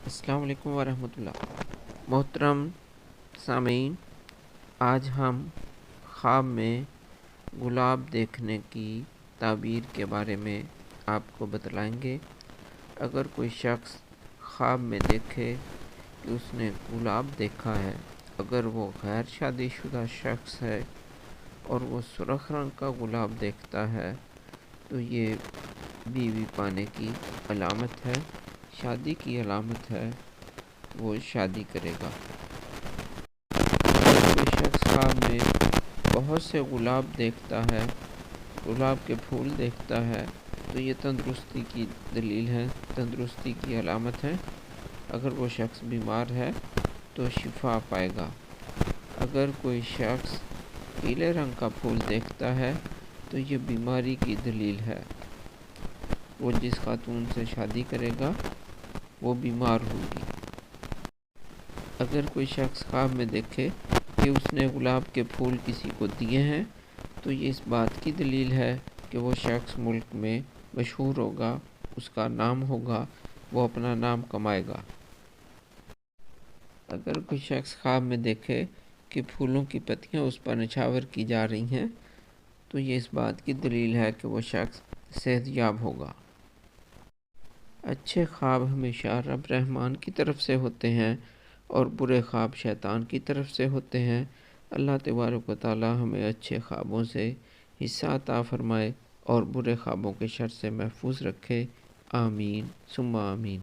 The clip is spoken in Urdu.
السلام علیکم ورحمۃ اللہ۔ محترم سامعین، آج ہم خواب میں گلاب دیکھنے کی تعبیر کے بارے میں آپ کو بتلائیں گے۔ اگر کوئی شخص خواب میں دیکھے کہ اس نے گلاب دیکھا ہے، اگر وہ غیر شادی شدہ شخص ہے اور وہ سرخ رنگ کا گلاب دیکھتا ہے تو یہ بیوی پانے کی علامت ہے، شادی کی علامت ہے، وہ شادی کرے گا۔ اگر کوئی شخص خواب میں بہت سے گلاب دیکھتا ہے، گلاب کے پھول دیکھتا ہے تو یہ تندرستی کی دلیل ہے، تندرستی کی علامت ہے۔ اگر وہ شخص بیمار ہے تو شفا پائے گا۔ اگر کوئی شخص پیلے رنگ کا پھول دیکھتا ہے تو یہ بیماری کی دلیل ہے، وہ جس خاتون سے شادی کرے گا وہ بیمار ہوگی۔ اگر کوئی شخص خواب میں دیکھے کہ اس نے گلاب کے پھول کسی کو دیے ہیں تو یہ اس بات کی دلیل ہے کہ وہ شخص ملک میں مشہور ہوگا، اس کا نام ہوگا، وہ اپنا نام کمائے گا۔ اگر کوئی شخص خواب میں دیکھے کہ پھولوں کی پتیاں اس پر نچھاور کی جا رہی ہیں تو یہ اس بات کی دلیل ہے کہ وہ شخص صحت یاب ہوگا۔ اچھے خواب ہمیشہ رب رحمان کی طرف سے ہوتے ہیں اور برے خواب شیطان کی طرف سے ہوتے ہیں۔ اللہ تبارک و تعالی ہمیں اچھے خوابوں سے حصہ عطا فرمائے اور برے خوابوں کے شر سے محفوظ رکھے۔ آمین ثم آمین۔